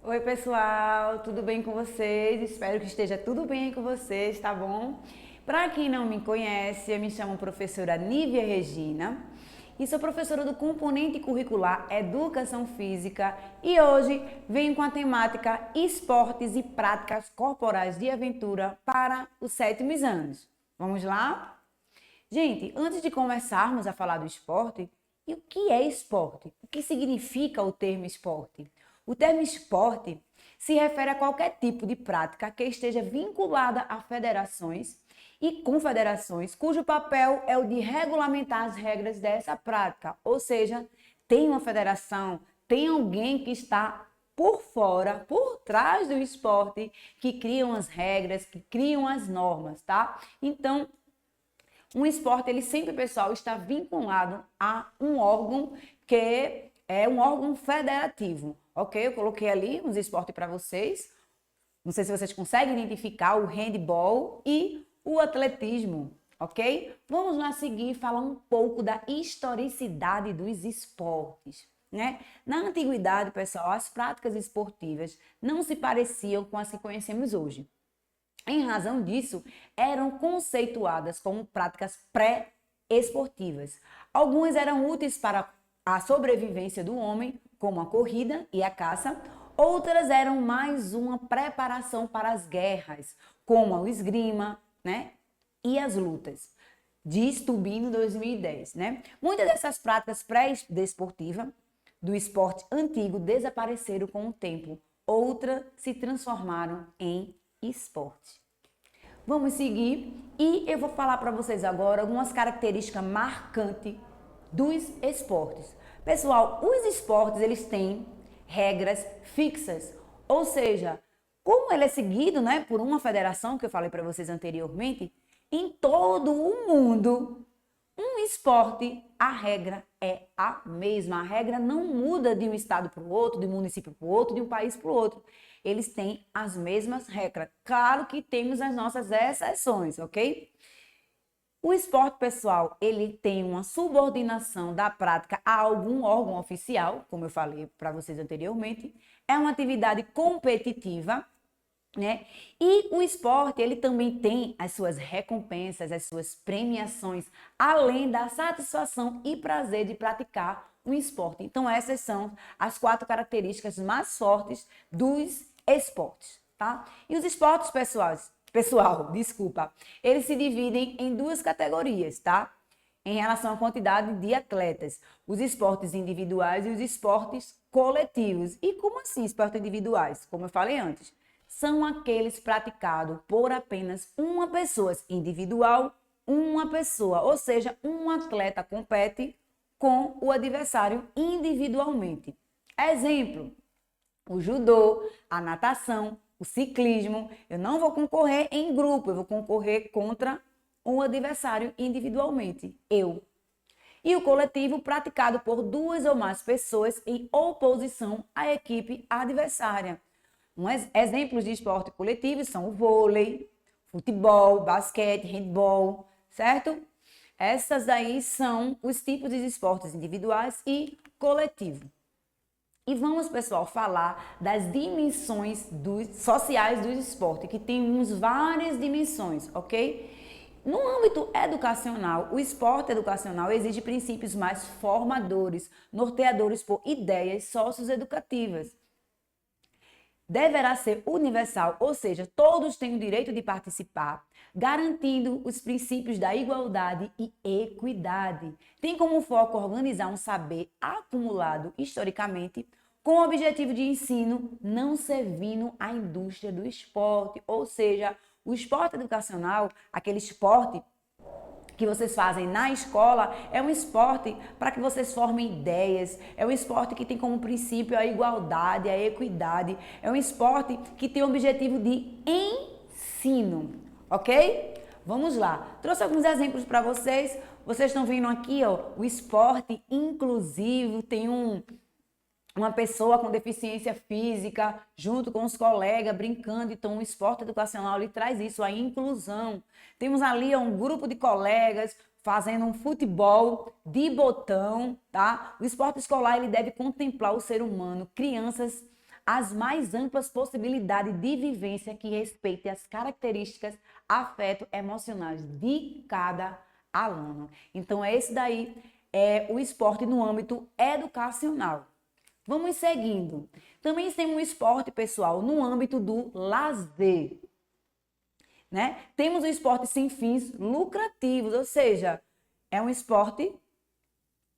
Oi, pessoal, tudo bem com vocês? Espero que esteja tudo bem com vocês, tá bom? Para quem não me conhece, eu me chamo professora Nívia Regina e sou professora do componente curricular Educação Física e hoje venho com a temática Esportes e Práticas Corporais de Aventura para os 7º anos. Vamos lá? Gente, antes de começarmos a falar do esporte, e o que é esporte? O que significa o termo esporte? O termo esporte se refere a qualquer tipo de prática que esteja vinculada a federações e confederações, cujo papel é o de regulamentar as regras dessa prática. Ou seja, tem uma federação, tem alguém que está por fora, por trás do esporte, que criam as regras, que criam as normas, tá? Então, um esporte, ele sempre, pessoal, está vinculado a um órgão que é um órgão federativo, ok? Eu coloquei ali uns esportes para vocês. Não sei se vocês conseguem identificar o handball e o atletismo, ok? Vamos lá seguir e falar um pouco da historicidade dos esportes, né? Na antiguidade, pessoal, as práticas esportivas não se pareciam com as que conhecemos hoje. Em razão disso, eram conceituadas como práticas pré-esportivas. Algumas eram úteis para a sobrevivência do homem, como a corrida e a caça. Outras eram mais uma preparação para as guerras, como a esgrima, né? E as lutas. Diz Tubino 2010, né? Muitas dessas práticas pré-desportivas do esporte antigo desapareceram com o tempo. Outras se transformaram em esporte. Vamos seguir e eu vou falar para vocês agora algumas características marcantes dos esportes. Pessoal, os esportes eles têm regras fixas, ou seja, como ele é seguido, né, por uma federação que eu falei para vocês anteriormente, em todo o mundo, um esporte, a regra é a mesma. A regra não muda de um estado para o outro, de um município para o outro, de um país para o outro. Eles têm as mesmas regras. Claro que temos as nossas exceções, ok? O esporte, pessoal, ele tem uma subordinação da prática a algum órgão oficial, como eu falei para vocês anteriormente. É uma atividade competitiva, né? E o esporte, ele também tem as suas recompensas, as suas premiações, além da satisfação e prazer de praticar um esporte. Então, essas são as 4 características mais fortes dos esportes, tá? E os esportes, desculpa, eles se dividem em 2 categorias, tá? Em relação à quantidade de atletas, os esportes individuais e os esportes coletivos. E como assim esportes individuais? Como eu falei antes, são aqueles praticados por apenas uma pessoa, individual, uma pessoa, ou seja, um atleta compete com o adversário individualmente. Exemplo, o judô, a natação, o ciclismo. Eu não vou concorrer em grupo, eu vou concorrer contra um adversário individualmente, eu. E o coletivo praticado por 2 ou mais pessoas em oposição à equipe adversária. Exemplos de esporte coletivo são o vôlei, futebol, basquete, handball, certo? Essas daí são os tipos de esportes individuais e coletivo. E vamos, pessoal, falar das dimensões sociais do esporte, que temos várias dimensões, ok? No âmbito educacional, o esporte educacional exige princípios mais formadores, norteadores por ideias socioeducativas. Deverá ser universal, ou seja, todos têm o direito de participar, garantindo os princípios da igualdade e equidade. Tem como foco organizar um saber acumulado historicamente com o objetivo de ensino, não servindo à indústria do esporte, ou seja, o esporte educacional, aquele esporte que vocês fazem na escola é um esporte para que vocês formem ideias, é um esporte que tem como princípio a igualdade, a equidade, é um esporte que tem o objetivo de ensino, ok? Vamos lá, trouxe alguns exemplos para vocês, vocês estão vendo aqui, ó, o esporte inclusivo, tem uma pessoa com deficiência física, junto com os colegas, brincando. Então, o esporte educacional, ele traz isso, a inclusão. Temos ali um grupo de colegas fazendo um futebol de botão, tá? O esporte escolar, ele deve contemplar o ser humano, crianças as mais amplas possibilidades de vivência que respeitem as características afeto-emocionais de cada aluno. Então, esse daí é o esporte no âmbito educacional. Vamos seguindo. Também temos o esporte, pessoal, no âmbito do lazer. Né? Temos o esporte sem fins lucrativos, ou seja, é um esporte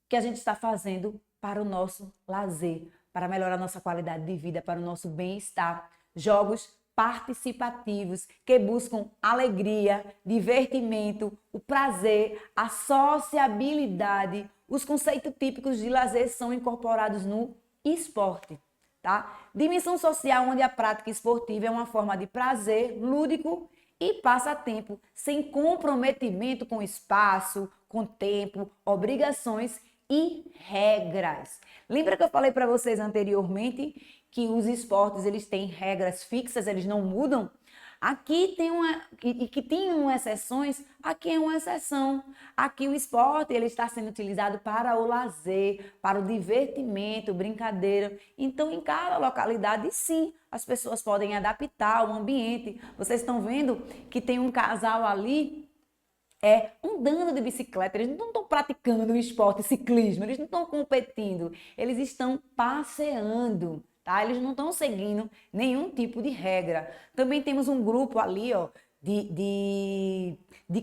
que a gente está fazendo para o nosso lazer, para melhorar nossa qualidade de vida, para o nosso bem-estar. Jogos participativos que buscam alegria, divertimento, o prazer, a sociabilidade. Os conceitos típicos de lazer são incorporados no esporte, tá? Dimensão social, onde a prática esportiva é uma forma de prazer lúdico e passatempo, sem comprometimento com espaço, com tempo, obrigações e regras. Lembra que eu falei para vocês anteriormente que os esportes eles têm regras fixas, eles não mudam? Aqui tem que tem exceções, aqui é uma exceção. Aqui o esporte ele está sendo utilizado para o lazer, para o divertimento, brincadeira. Então, em cada localidade, sim, as pessoas podem adaptar o ambiente. Vocês estão vendo que tem um casal ali andando de bicicleta. Eles não estão praticando o esporte ciclismo, eles não estão competindo, eles estão passeando. Tá? Eles não estão seguindo nenhum tipo de regra. Também temos um grupo ali, ó, de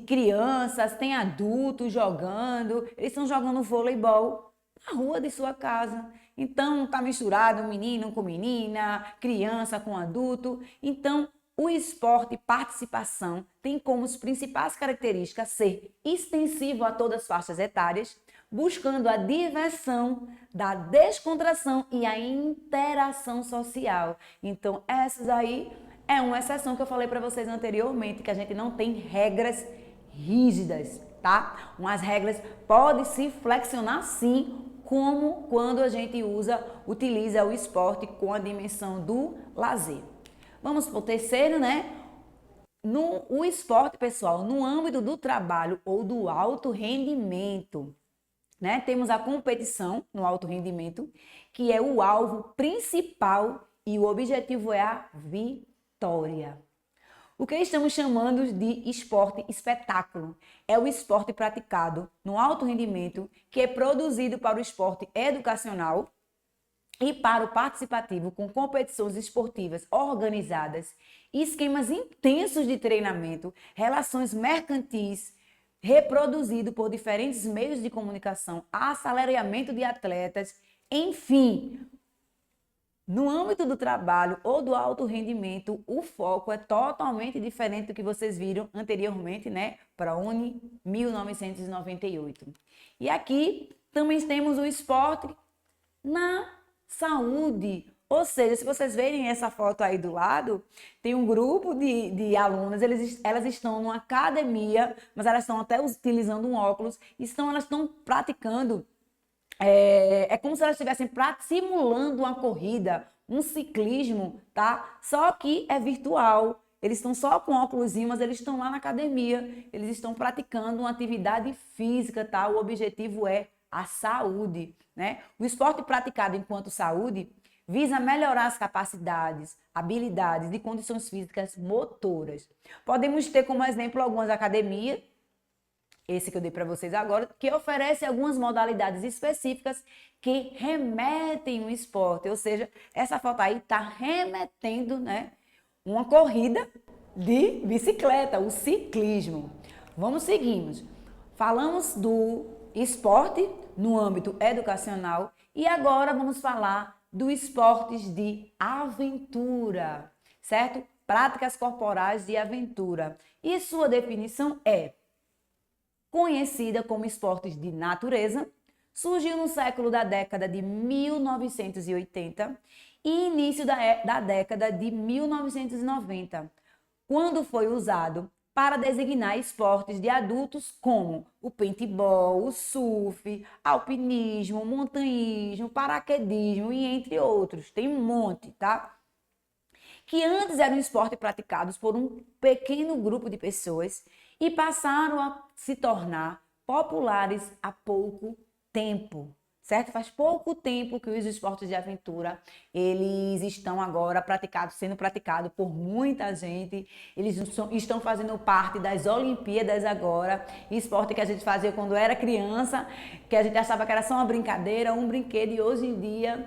crianças, tem adultos jogando, eles estão jogando voleibol na rua de sua casa. Então, tá misturado menino com menina, criança com adulto. Então, o esporte participação tem como as principais características ser extensivo a todas as faixas etárias, buscando a diversão, da descontração e a interação social. Então, essas aí é uma exceção que eu falei para vocês anteriormente, que a gente não tem regras rígidas, tá? Umas regras podem se flexionar sim, como quando a gente utiliza o esporte com a dimensão do lazer. Vamos para o terceiro, né? O esporte, pessoal, no âmbito do trabalho ou do alto rendimento. Né? Temos a competição no alto rendimento, que é o alvo principal e o objetivo é a vitória. O que estamos chamando de esporte espetáculo é o esporte praticado no alto rendimento, que é produzido para o esporte educacional e para o participativo, com competições esportivas organizadas, esquemas intensos de treinamento, relações mercantis, reproduzido por diferentes meios de comunicação, assalariamento de atletas, enfim. No âmbito do trabalho ou do alto rendimento, o foco é totalmente diferente do que vocês viram anteriormente, né? Para a Uni 1998. E aqui também temos o esporte na saúde. Ou seja, se vocês verem essa foto aí do lado, tem um grupo de alunas, elas estão numa academia, mas elas estão até utilizando um óculos, elas estão praticando, é como se elas estivessem simulando uma corrida, um ciclismo, tá? Só que é virtual. Eles estão só com óculos, mas eles estão lá na academia, eles estão praticando uma atividade física, tá? O objetivo é a saúde, né? O esporte praticado enquanto saúde visa melhorar as capacidades, habilidades e condições físicas motoras. Podemos ter como exemplo algumas academias, esse que eu dei para vocês agora, que oferece algumas modalidades específicas que remetem ao esporte, ou seja, essa foto aí está remetendo, né, uma corrida de bicicleta, o ciclismo. Vamos seguir. Falamos do esporte no âmbito educacional e agora vamos falar dos esportes de aventura, certo? Práticas corporais de aventura. E sua definição é conhecida como esportes de natureza, surgiu no século da década de 1980 e início da década de 1990, quando foi usado para designar esportes de adultos como o paintball, o surf, alpinismo, montanhismo, paraquedismo e entre outros. Tem um monte, tá? Que antes eram esportes praticados por um pequeno grupo de pessoas e passaram a se tornar populares há pouco tempo, certo? Faz pouco tempo que os esportes de aventura, eles estão agora sendo praticados por muita gente, eles estão fazendo parte das Olimpíadas agora, esporte que a gente fazia quando era criança, que a gente achava que era só uma brincadeira, um brinquedo, e hoje em dia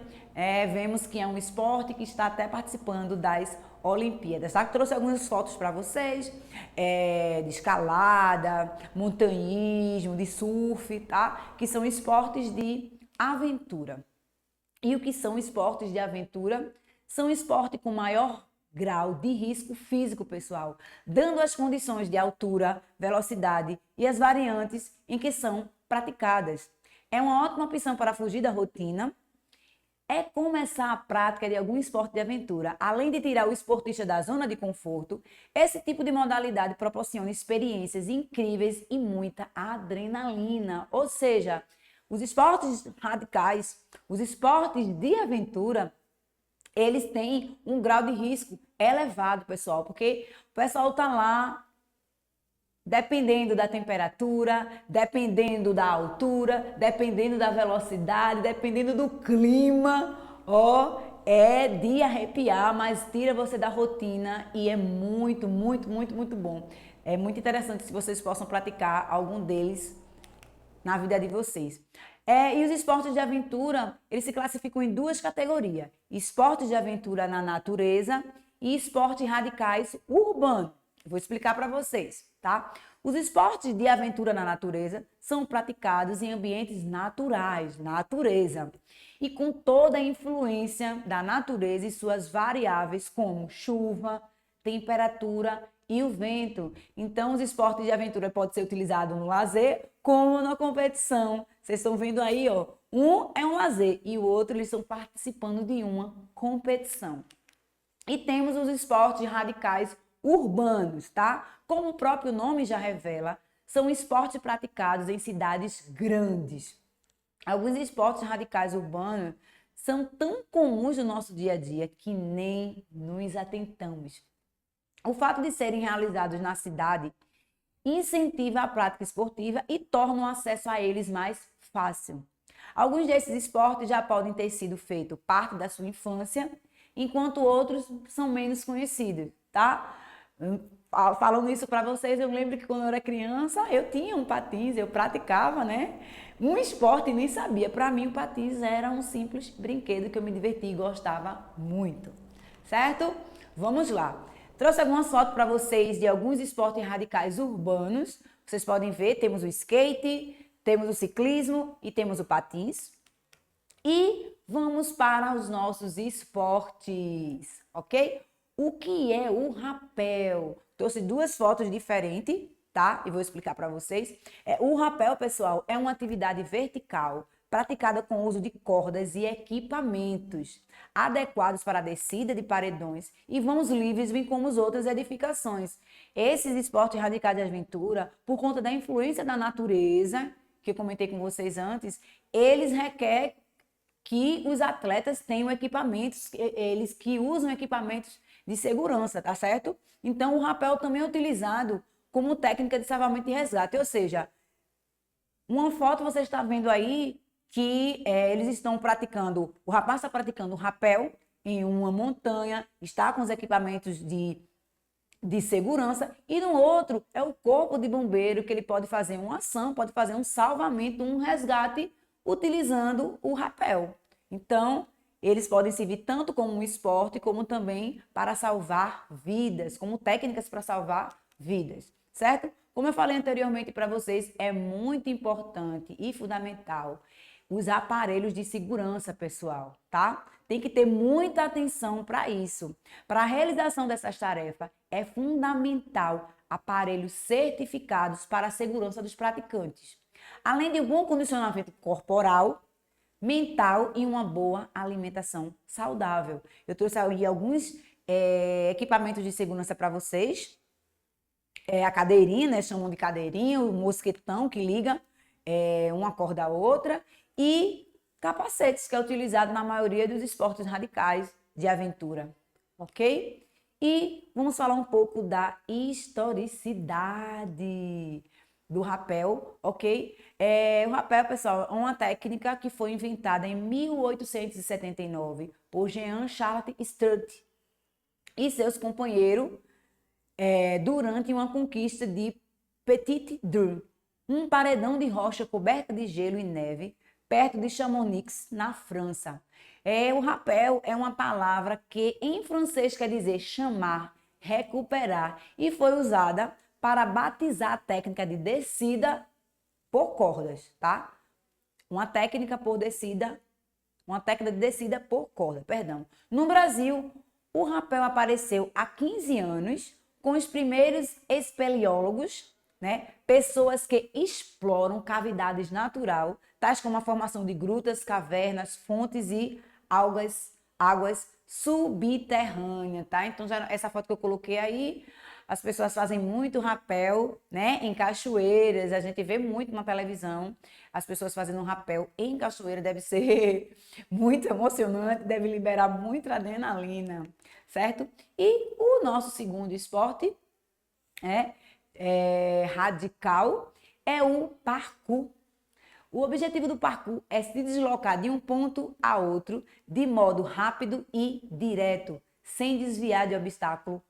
vemos que é um esporte que está até participando das Olimpíadas, tá? Trouxe algumas fotos para vocês, de escalada, montanhismo, de surf, tá? Que são esportes de aventura. E o que são esportes de aventura? São esportes com maior grau de risco físico, pessoal, dando as condições de altura, velocidade e as variantes em que são praticadas. É uma ótima opção para fugir da rotina, é começar a prática de algum esporte de aventura. Além de tirar o esportista da zona de conforto, esse tipo de modalidade proporciona experiências incríveis e muita adrenalina. Ou seja, os esportes radicais, os esportes de aventura, eles têm um grau de risco elevado, pessoal, porque o pessoal está lá dependendo da temperatura, dependendo da altura, dependendo da velocidade, dependendo do clima, ó, é de arrepiar, mas tira você da rotina e é muito, muito, muito, muito bom. É muito interessante se vocês possam praticar algum deles na vida de vocês. E os esportes de aventura, eles se classificam em duas categorias: esportes de aventura na natureza e esportes radicais urbanos. Vou explicar para vocês, tá? Os esportes de aventura na natureza são praticados em ambientes naturais, natureza, e com toda a influência da natureza e suas variáveis como chuva, temperatura e o vento. Então, os esportes de aventura podem ser utilizados no lazer como na competição. Vocês estão vendo aí, ó, um é um lazer e o outro eles estão participando de uma competição. E temos os esportes radicais urbanos, tá? Como o próprio nome já revela, são esportes praticados em cidades grandes. Alguns esportes radicais urbanos são tão comuns no nosso dia a dia que nem nos atentamos. O fato de serem realizados na cidade incentiva a prática esportiva e torna o acesso a eles mais fácil. Alguns desses esportes já podem ter sido feitos parte da sua infância, enquanto outros são menos conhecidos, tá? Falando isso para vocês, eu lembro que quando eu era criança, eu tinha um patins, eu praticava, né? Um esporte e nem sabia. Para mim, o patins era um simples brinquedo que eu me divertia e gostava muito, certo? Vamos lá. Trouxe algumas fotos para vocês de alguns esportes radicais urbanos. Vocês podem ver, temos o skate, temos o ciclismo e temos o patins. E vamos para os nossos esportes, ok? O que é o rapel? Trouxe duas fotos diferentes, tá? E vou explicar para vocês. O rapel, pessoal, é uma atividade vertical praticada com o uso de cordas e equipamentos adequados para a descida de paredões e vãos livres, bem como as outras edificações. Esses esportes radicais de aventura, por conta da influência da natureza, que eu comentei com vocês antes, eles requerem que os atletas tenham equipamentos, eles que usam equipamentos de segurança, tá certo? Então, o rapel também é utilizado como técnica de salvamento e resgate, ou seja, uma foto você está vendo aí que eles estão praticando, o rapaz está praticando o rapel em uma montanha, está com os equipamentos de segurança, e no outro é o corpo de bombeiro, que ele pode fazer uma ação, pode fazer um salvamento, um resgate, utilizando o rapel. Então, eles podem servir tanto como um esporte, como também para salvar vidas, como técnicas para salvar vidas, certo? Como eu falei anteriormente para vocês, é muito importante e fundamental os aparelhos de segurança, pessoal, tá? Tem que ter muita atenção para isso. Para a realização dessas tarefas, é fundamental aparelhos certificados para a segurança dos praticantes, além de um bom condicionamento corporal, mental e uma boa alimentação saudável. Eu trouxe aí alguns equipamentos de segurança para vocês. A cadeirinha, né? Chamam de cadeirinha, o mosquetão que liga uma corda à outra e capacetes, que é utilizado na maioria dos esportes radicais de aventura, ok? E vamos falar um pouco da historicidade. do rapel, ok? O rapel, pessoal, é uma técnica que foi inventada em 1879 por Jean-Charles Sturt e seus companheiros durante uma conquista de Petit Dreux, um paredão de rocha coberta de gelo e neve, perto de Chamonix, na França. O rapel é uma palavra que em francês quer dizer chamar, recuperar, e foi usada para batizar a técnica de descida por cordas, tá? Uma técnica de descida por corda, perdão. No Brasil, o rapel apareceu há 15 anos com os primeiros espeleólogos, né? Pessoas que exploram cavidades naturais, tais como a formação de grutas, cavernas, fontes e águas subterrâneas, tá? Então, essa foto que eu coloquei aí, as pessoas fazem muito rapel, né? Em cachoeiras, a gente vê muito na televisão, as pessoas fazendo rapel em cachoeira, deve ser muito emocionante, deve liberar muita adrenalina, certo? E o nosso segundo esporte radical é o parkour. O objetivo do parkour é se deslocar de um ponto a outro de modo rápido e direto, sem desviar de obstáculo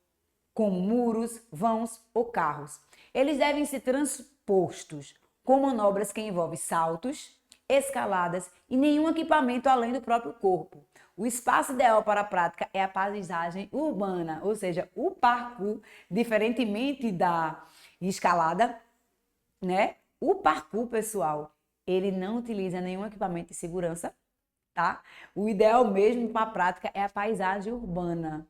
como muros, vãos ou carros. Eles devem ser transpostos com manobras que envolvem saltos, escaladas e nenhum equipamento além do próprio corpo. O espaço ideal para a prática é a paisagem urbana, ou seja, o parkour, diferentemente da escalada, né? O parkour, pessoal, ele não utiliza nenhum equipamento de segurança, tá? O ideal mesmo para a prática é a paisagem urbana.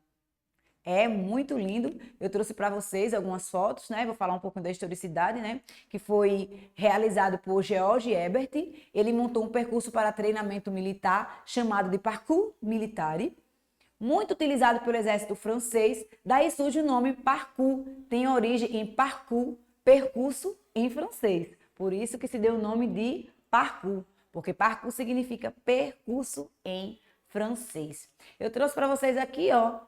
É muito lindo. Eu trouxe para vocês algumas fotos, né? Vou falar um pouco da historicidade, né? Que foi realizado por George Herbert. Ele montou um percurso para treinamento militar chamado de parcours militare, muito utilizado pelo exército francês. Daí surge o nome parcours. Tem origem em parcours, percurso em francês. Por isso que se deu o nome de parcours, porque parcours significa percurso em francês. Eu trouxe para vocês aqui, ó.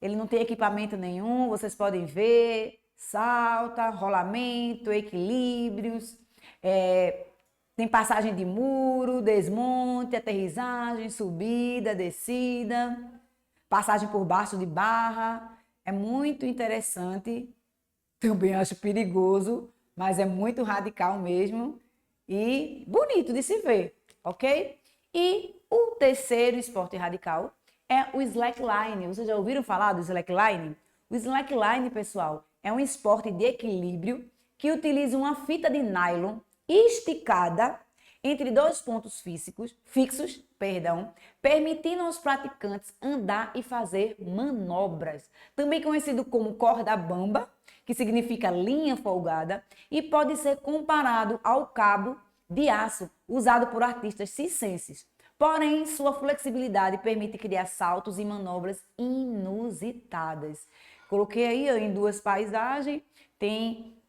Ele não tem equipamento nenhum, vocês podem ver, salta, rolamento, equilíbrios, tem passagem de muro, desmonte, aterrissagem, subida, descida, passagem por baixo de barra. É muito interessante, também acho perigoso, mas é muito radical mesmo e bonito de se ver, ok? E o terceiro esporte radical é o slackline. Vocês já ouviram falar do slackline? O slackline, pessoal, é um esporte de equilíbrio que utiliza uma fita de nylon esticada entre dois pontos fixos, permitindo aos praticantes andar e fazer manobras. Também conhecido como corda bamba, que significa linha folgada, e pode ser comparado ao cabo de aço usado por artistas circenses. Porém, sua flexibilidade permite criar saltos e manobras inusitadas. Coloquei aí em duas paisagens, tem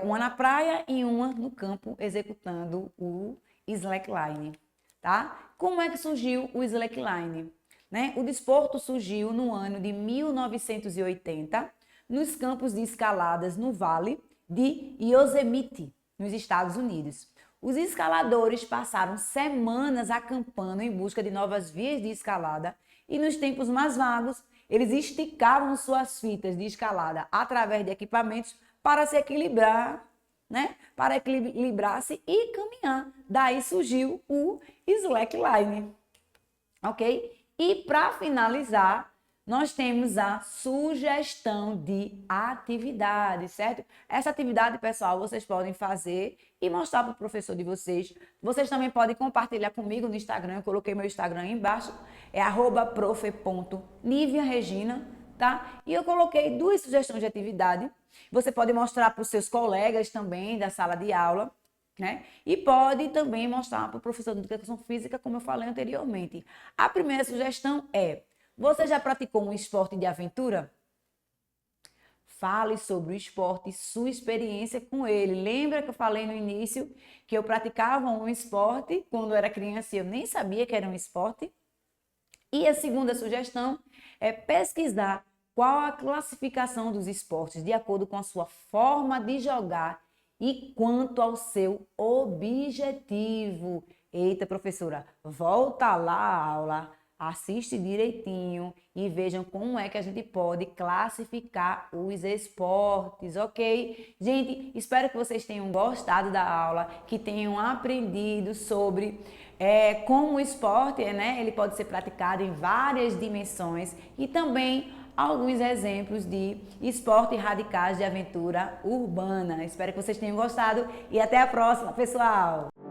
uma na praia e uma no campo executando o slackline, tá? Como é que surgiu o slackline? Né? O desporto surgiu no ano de 1980 nos campos de escaladas no Vale de Yosemite, nos Estados Unidos. Os escaladores passaram semanas acampando em busca de novas vias de escalada e nos tempos mais vagos, eles esticavam suas fitas de escalada através de equipamentos para se equilibrar, né? Para equilibrar-se e caminhar. Daí surgiu o slackline, ok? E para finalizar, nós temos a sugestão de atividade, certo? Essa atividade, pessoal, vocês podem fazer e mostrar para o professor de vocês. Vocês também podem compartilhar comigo no Instagram. Eu coloquei meu Instagram aí embaixo, é @prof.niviaregina, tá? E eu coloquei duas sugestões de atividade. Você pode mostrar para os seus colegas também da sala de aula, né? E pode também mostrar para o professor de educação física, como eu falei anteriormente. A primeira sugestão é: você já praticou um esporte de aventura? Fale sobre o esporte e sua experiência com ele. Lembra que eu falei no início que eu praticava um esporte quando era criança e eu nem sabia que era um esporte? E a segunda sugestão é pesquisar qual a classificação dos esportes de acordo com a sua forma de jogar E quanto ao seu objetivo? Eita, professora, volta lá a aula, assiste direitinho e vejam como é que a gente pode classificar os esportes, ok? Gente, espero que vocês tenham gostado da aula, que tenham aprendido sobre como o esporte, né, ele pode ser praticado em várias dimensões e também alguns exemplos de esportes radicais de aventura urbana. Espero que vocês tenham gostado e até a próxima, pessoal!